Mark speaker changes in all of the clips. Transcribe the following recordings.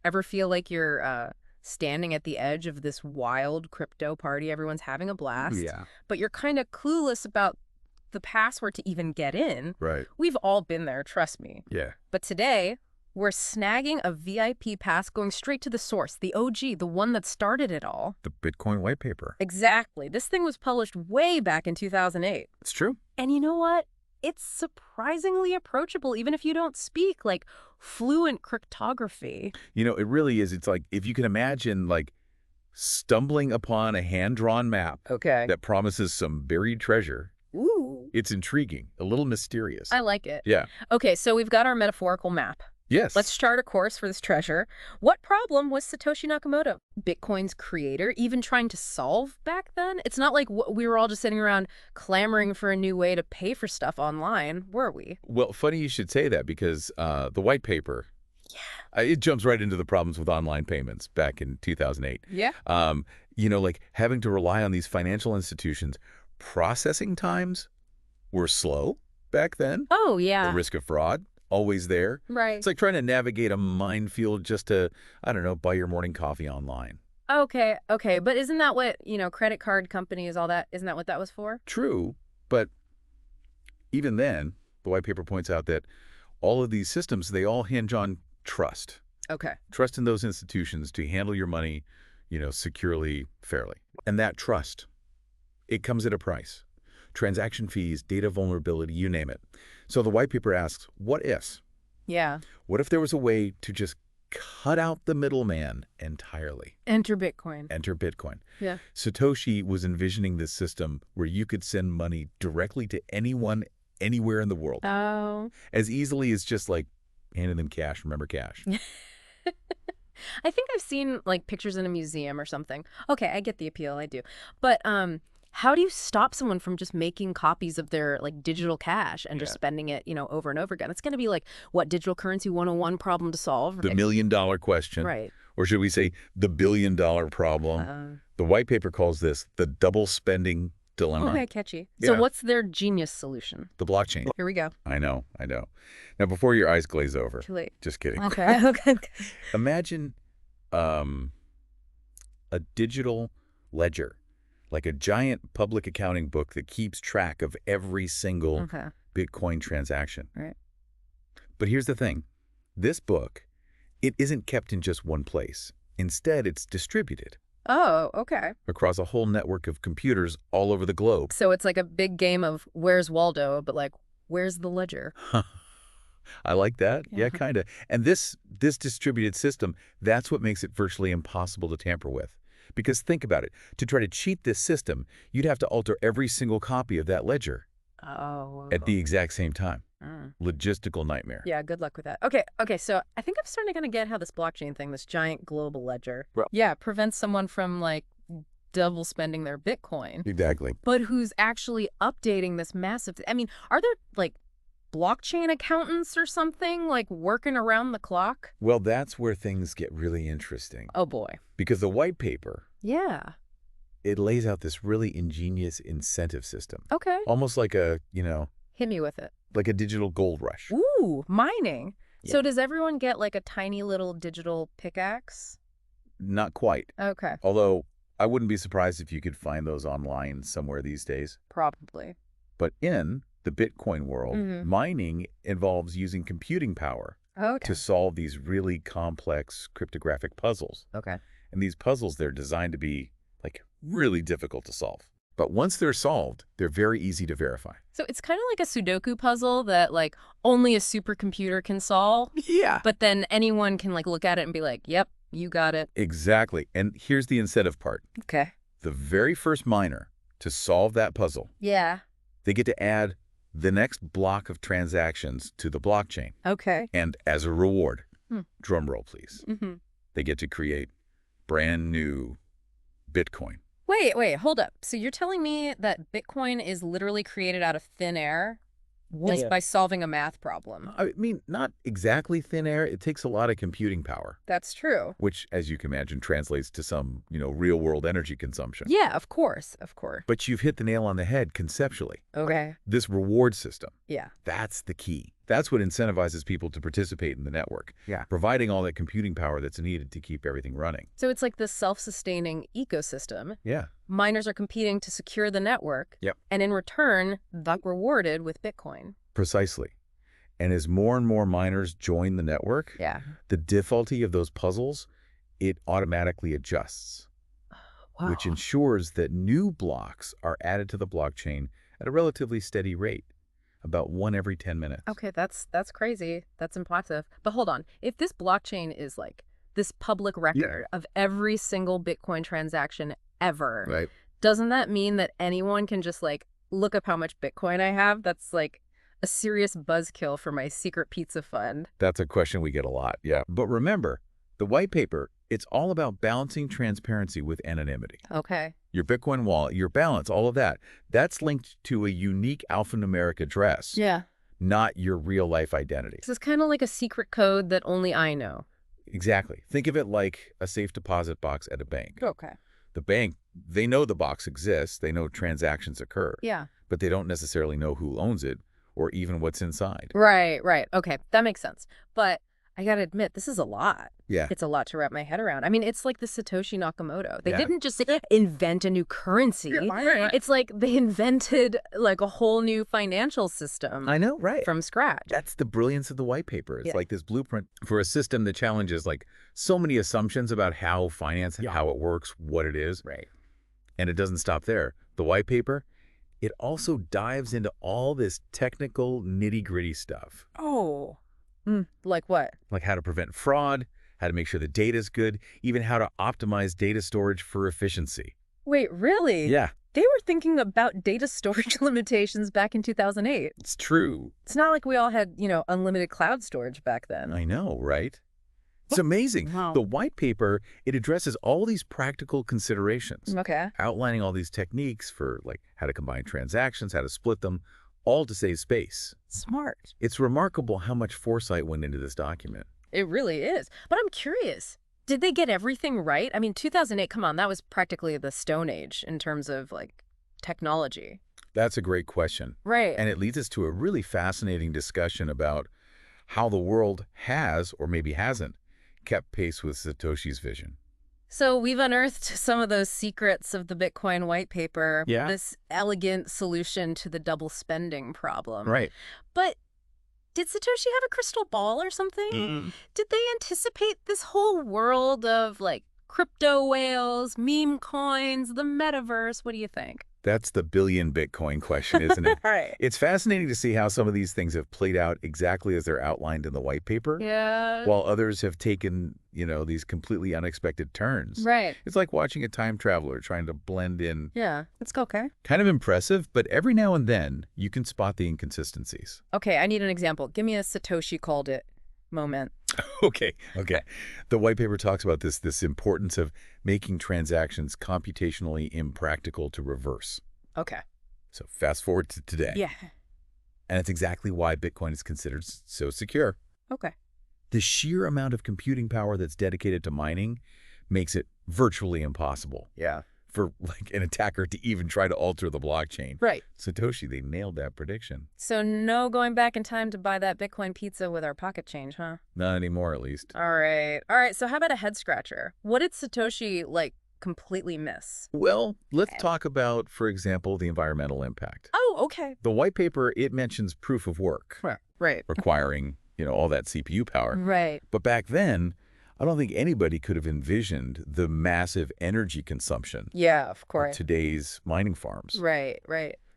Speaker 1: Ever feel like you're standing at the edge of this wild crypto party? Everyone's having a blast,
Speaker 2: Yeah.
Speaker 1: but you're kind of clueless about the password to even get in.
Speaker 2: Right.
Speaker 1: We've all been there, trust me.
Speaker 2: Yeah.
Speaker 1: But today, we're snagging a VIP pass going straight to the source, the OG, the one that started it all.
Speaker 2: The Bitcoin white paper.
Speaker 1: Exactly. This thing was published way back in 2008.
Speaker 2: It's true.
Speaker 1: And you know what? It's surprisingly approachable, even if you don't speak, like, fluent cryptography.
Speaker 2: You know, it really is. It's like, if you can imagine, like, stumbling upon a hand-drawn map
Speaker 1: Okay.
Speaker 2: that promises some buried treasure,
Speaker 1: Ooh.
Speaker 2: it's intriguing, a little mysterious.
Speaker 1: I like it.
Speaker 2: Yeah.
Speaker 1: Okay, so we've got our metaphorical map.
Speaker 2: Yes.
Speaker 1: Let's chart a course for this treasure. What problem was Satoshi Nakamoto, Bitcoin's creator, even trying to solve back then? It's not like we were all just sitting around clamoring for a new way to pay for stuff online, were we?
Speaker 2: Well, funny you should say that, because the white paper, it jumps right into the problems with online payments back in 2008.
Speaker 1: Yeah.
Speaker 2: You know, like having to rely on these financial institutions. Processing times were slow back then.
Speaker 1: Oh, yeah.
Speaker 2: The risk of fraud, always there.
Speaker 1: Right.
Speaker 2: It's like trying to navigate a minefield just to, I don't know, buy your morning coffee online.
Speaker 1: Okay, okay. But isn't that what, credit card companies, all that, isn't that what that was for?
Speaker 2: True, but even then, the white paper points out that all of these systems, they all hinge on trust.
Speaker 1: Okay.
Speaker 2: Trust in those institutions to handle your money, securely, fairly. And that trust, it comes at a price. Transaction fees, data vulnerability, you name it. So the white paper asks, what if?
Speaker 1: Yeah.
Speaker 2: What if there was a way to just cut out the middleman entirely?
Speaker 1: Enter Bitcoin.
Speaker 2: Enter Bitcoin.
Speaker 1: Yeah.
Speaker 2: Satoshi was envisioning this system where you could send money directly to anyone, anywhere in the world.
Speaker 1: Oh.
Speaker 2: As easily as just like handing them cash. Remember cash?
Speaker 1: I think I've seen like pictures in a museum or something. Okay, I get the appeal, I do. But how do you stop someone from just making copies of their like digital cash and just spending it, over and over again? It's going to be like, what, digital currency 101 problem to solve?
Speaker 2: The $1 million question.
Speaker 1: Right.
Speaker 2: Or should we say the $1 billion problem? The white paper calls this the double spending dilemma.
Speaker 1: Okay, catchy. So what's their genius solution?
Speaker 2: The blockchain.
Speaker 1: Here we go.
Speaker 2: I know. Now, before your eyes glaze over.
Speaker 1: Too late.
Speaker 2: Just kidding.
Speaker 1: Okay, okay.
Speaker 2: Imagine a digital ledger, like a giant public accounting book that keeps track of every single Bitcoin transaction.
Speaker 1: Right.
Speaker 2: But here's the thing. This book, it isn't kept in just one place. Instead, it's distributed.
Speaker 1: Oh, okay.
Speaker 2: Across a whole network of computers all over the globe.
Speaker 1: So it's like a big game of where's Waldo, but like, where's the ledger?
Speaker 2: I like that. Yeah, kind of. And this distributed system, that's what makes it virtually impossible to tamper with. Because think about it. To try to cheat this system, you'd have to alter every single copy of that ledger at the exact same time. Logistical nightmare.
Speaker 1: Yeah, good luck with that. Okay, so I think I'm starting to get how this blockchain thing, this giant global ledger, prevents someone from like double spending their Bitcoin.
Speaker 2: Exactly.
Speaker 1: But who's actually updating this massive, are there like blockchain accountants or something like working around the clock?
Speaker 2: Well, that's where things get really interesting.
Speaker 1: Oh boy.
Speaker 2: Because the white paper,
Speaker 1: it
Speaker 2: lays out this really ingenious incentive system.
Speaker 1: Okay.
Speaker 2: Almost like a,
Speaker 1: hit me with it.
Speaker 2: like a digital gold rush.
Speaker 1: Ooh, mining.
Speaker 2: Yeah.
Speaker 1: So does everyone get like a tiny little digital pickaxe?
Speaker 2: Not quite.
Speaker 1: Okay.
Speaker 2: Although I wouldn't be surprised if you could find those online somewhere these days.
Speaker 1: Probably.
Speaker 2: But in the Bitcoin world, mining involves using computing power to solve these really complex cryptographic puzzles.
Speaker 1: Okay.
Speaker 2: And these puzzles, they're designed to be like really difficult to solve. But once they're solved, they're very easy to verify.
Speaker 1: So it's kind of like a Sudoku puzzle that like only a supercomputer can solve.
Speaker 2: Yeah.
Speaker 1: But then anyone can like look at it and be like, yep, you got it.
Speaker 2: Exactly. And here's the incentive part.
Speaker 1: Okay.
Speaker 2: The very first miner to solve that puzzle, they get to add the next block of transactions to the blockchain.
Speaker 1: Okay.
Speaker 2: And as a reward, drum roll please, they get to create brand new Bitcoin.
Speaker 1: Wait, hold up. So you're telling me that Bitcoin is literally created out of thin air just by solving a math problem?
Speaker 2: I mean, not exactly thin air. It takes a lot of computing power.
Speaker 1: That's true.
Speaker 2: Which, as you can imagine, translates to some, real-world energy consumption.
Speaker 1: Yeah, of course.
Speaker 2: But you've hit the nail on the head conceptually.
Speaker 1: Okay.
Speaker 2: This reward system.
Speaker 1: Yeah.
Speaker 2: That's the key. That's what incentivizes people to participate in the network,
Speaker 3: Yeah.
Speaker 2: providing all that computing power that's needed to keep everything running.
Speaker 1: So it's like this self-sustaining ecosystem.
Speaker 2: Yeah.
Speaker 1: Miners are competing to secure the network.
Speaker 2: Yep.
Speaker 1: And in return, they're rewarded with Bitcoin.
Speaker 2: Precisely. And as more and more miners join the network,
Speaker 1: Yeah.
Speaker 2: the difficulty of those puzzles, it automatically adjusts,
Speaker 1: Wow.
Speaker 2: which ensures that new blocks are added to the blockchain at a relatively steady rate, about one every 10 minutes.
Speaker 1: Okay, that's crazy. That's impressive. But hold on. If this blockchain is like this public record of every single Bitcoin transaction ever,
Speaker 2: Right.
Speaker 1: doesn't that mean that anyone can just like look up how much Bitcoin I have? That's like a serious buzzkill for my secret pizza fund.
Speaker 2: That's a question we get a lot, yeah. But remember, the white paper, it's all about balancing transparency with anonymity.
Speaker 1: Okay.
Speaker 2: Your Bitcoin wallet, your balance, all of that, that's linked to a unique alphanumeric address,
Speaker 1: Yeah.
Speaker 2: not your real-life identity.
Speaker 1: This is kind of like a secret code that only I know.
Speaker 2: Exactly. Think of it like a safe deposit box at a bank.
Speaker 1: Okay.
Speaker 2: The bank, they know the box exists, they know transactions occur,
Speaker 1: Yeah.
Speaker 2: but they don't necessarily know who owns it or even what's inside.
Speaker 1: Right, right. Okay, that makes sense. But I gotta admit, this is a lot.
Speaker 2: Yeah.
Speaker 1: It's a lot to wrap my head around. I mean, it's like the Satoshi Nakamoto. They
Speaker 2: Yeah.
Speaker 1: didn't just invent a new currency. It's like they invented like a whole new financial system
Speaker 2: I know, right.
Speaker 1: from scratch.
Speaker 2: That's the brilliance of the white paper. It's
Speaker 1: Yeah.
Speaker 2: like this blueprint for a system that challenges like so many assumptions about how finance, how it works, what it is.
Speaker 3: Right.
Speaker 2: And it doesn't stop there. The white paper, it also dives into all this technical nitty-gritty stuff,
Speaker 1: Oh. Like what?
Speaker 2: like how to prevent fraud, how to make sure the data is good, even how to optimize data storage for efficiency.
Speaker 1: Wait, really?
Speaker 2: Yeah,
Speaker 1: They were thinking about data storage limitations back in 2008.
Speaker 2: it's true.
Speaker 1: It's not like we all had, unlimited cloud storage back then.
Speaker 2: I know, right? It's amazing.
Speaker 1: Wow.
Speaker 2: The white paper, it addresses all these practical considerations,
Speaker 1: Okay.
Speaker 2: outlining all these techniques for like how to combine transactions, how to split them, all to save space.
Speaker 1: Smart.
Speaker 2: It's remarkable how much foresight went into this document.
Speaker 1: It really is. But I'm curious. Did they get everything right? I mean, 2008, come on, that was practically the Stone Age in terms of, like, technology.
Speaker 2: That's a great question.
Speaker 1: Right.
Speaker 2: And it leads us to a really fascinating discussion about how the world has, or maybe hasn't, kept pace with Satoshi's vision.
Speaker 1: So we've unearthed some of those secrets of the Bitcoin white paper.
Speaker 2: Yeah.
Speaker 1: This elegant solution to the double spending problem.
Speaker 2: Right.
Speaker 1: But did Satoshi have a crystal ball or something? Did they anticipate this whole world of, like, crypto whales, meme coins, the metaverse? What do you think?
Speaker 2: That's the billion Bitcoin question, isn't it?
Speaker 1: Right.
Speaker 2: It's fascinating to see how some of these things have played out exactly as they're outlined in the white paper,
Speaker 1: Yeah.
Speaker 2: while others have taken, these completely unexpected turns.
Speaker 1: Right.
Speaker 2: It's like watching a time traveler trying to blend in.
Speaker 1: Yeah. It's okay.
Speaker 2: Kind of impressive, but every now and then you can spot the inconsistencies.
Speaker 1: Okay, I need an example. Give me a Satoshi called it moment.
Speaker 2: Okay. The white paper talks about this importance of making transactions computationally impractical to reverse.
Speaker 1: Okay.
Speaker 2: So fast forward to today.
Speaker 1: Yeah.
Speaker 2: And it's exactly why Bitcoin is considered so secure.
Speaker 1: Okay.
Speaker 2: The sheer amount of computing power that's dedicated to mining makes it virtually impossible
Speaker 3: Yeah.
Speaker 2: for like an attacker to even try to alter the blockchain.
Speaker 1: Right.
Speaker 2: Satoshi, they nailed that prediction.
Speaker 1: So no going back in time to buy that Bitcoin pizza with our pocket change, huh?
Speaker 2: Not anymore, at least.
Speaker 1: All right. All right. So how about a head scratcher? What did Satoshi, like, completely miss?
Speaker 2: Well, let's talk about, for example, the environmental impact.
Speaker 1: Oh, okay.
Speaker 2: The white paper, it mentions proof of work,
Speaker 1: Right.
Speaker 2: requiring, all that CPU power.
Speaker 1: Right.
Speaker 2: But back then, I don't think anybody could have envisioned the massive energy consumption
Speaker 1: Yeah, of
Speaker 2: of
Speaker 1: course.
Speaker 2: today's mining farms.
Speaker 1: Right.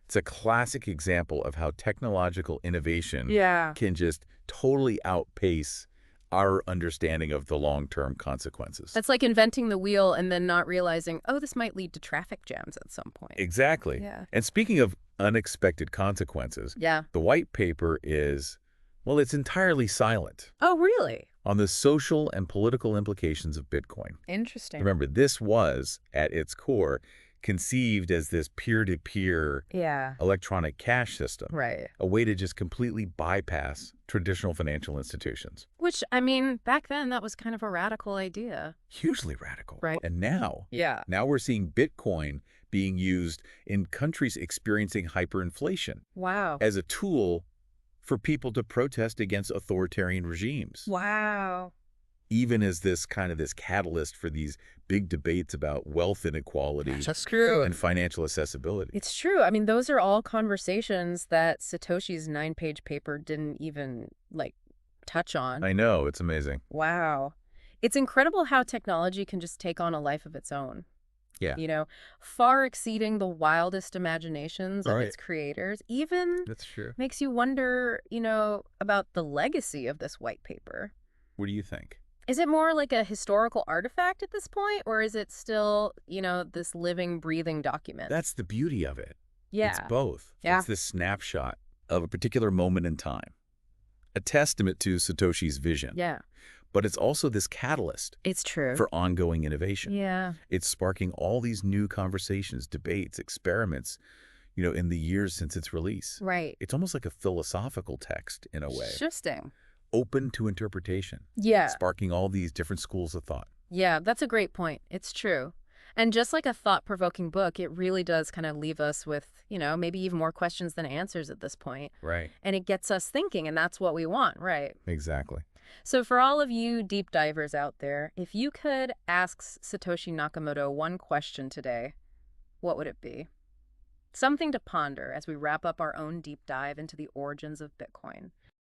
Speaker 2: It's a classic example of how technological innovation
Speaker 1: Yeah.
Speaker 2: can just totally outpace our understanding of the long-term consequences.
Speaker 1: That's like inventing the wheel and then not realizing, oh, this might lead to traffic jams at some point.
Speaker 2: Exactly.
Speaker 1: Yeah.
Speaker 2: And speaking of unexpected consequences,
Speaker 1: Yeah.
Speaker 2: the white paper is, well, it's entirely silent
Speaker 1: Oh, really?
Speaker 2: on the social and political implications of Bitcoin.
Speaker 1: Interesting.
Speaker 2: Remember, this was, at its core, conceived as this peer-to-peer
Speaker 1: Yeah.
Speaker 2: electronic cash system,
Speaker 1: Right.
Speaker 2: a way to just completely bypass traditional financial institutions.
Speaker 1: Which, I mean, back then that was kind of a radical idea.
Speaker 2: Hugely radical.
Speaker 1: Right.
Speaker 2: And now
Speaker 1: Yeah.
Speaker 2: we're seeing Bitcoin being used in countries experiencing hyperinflation
Speaker 1: Wow.
Speaker 2: as a tool for people to protest against authoritarian regimes,
Speaker 1: Wow.
Speaker 2: even as this catalyst for these big debates about wealth inequality
Speaker 3: That's true.
Speaker 2: and financial accessibility.
Speaker 1: It's true. I mean, those are all conversations that Satoshi's 9-page paper didn't even, like, touch on.
Speaker 2: I know, it's amazing.
Speaker 1: Wow. It's incredible how technology can just take on a life of its own.
Speaker 2: Yeah.
Speaker 1: You know, far exceeding the wildest imaginations of
Speaker 3: Right.
Speaker 1: its creators, even
Speaker 3: That's true.
Speaker 1: makes you wonder, about the legacy of this white paper.
Speaker 2: What do you think?
Speaker 1: Is it more like a historical artifact at this point, or is it still, this living, breathing document?
Speaker 2: That's the beauty of it. It's
Speaker 1: Yeah.
Speaker 2: both.
Speaker 1: Yeah.
Speaker 2: It's this snapshot of a particular moment in time, a testament to Satoshi's vision.
Speaker 1: Yeah.
Speaker 2: But it's also this catalyst
Speaker 1: It's true.
Speaker 2: for ongoing innovation.
Speaker 1: Yeah.
Speaker 2: It's sparking all these new conversations, debates, experiments, in the years since its release.
Speaker 1: Right.
Speaker 2: It's almost like a philosophical text in a way,
Speaker 1: Interesting.
Speaker 2: open to interpretation,
Speaker 1: Yeah.
Speaker 2: sparking all these different schools of thought.
Speaker 1: Yeah, that's a great point. It's true. And just like a thought-provoking book, it really does kind of leave us with, maybe even more questions than answers at this point.
Speaker 2: Right.
Speaker 1: And it gets us thinking, and that's what we want, right?
Speaker 2: Exactly.
Speaker 1: So for all of you deep divers out there, if you could ask Satoshi Nakamoto one question today, what would it be? Something to ponder as we wrap up our own deep dive into the origins of Bitcoin.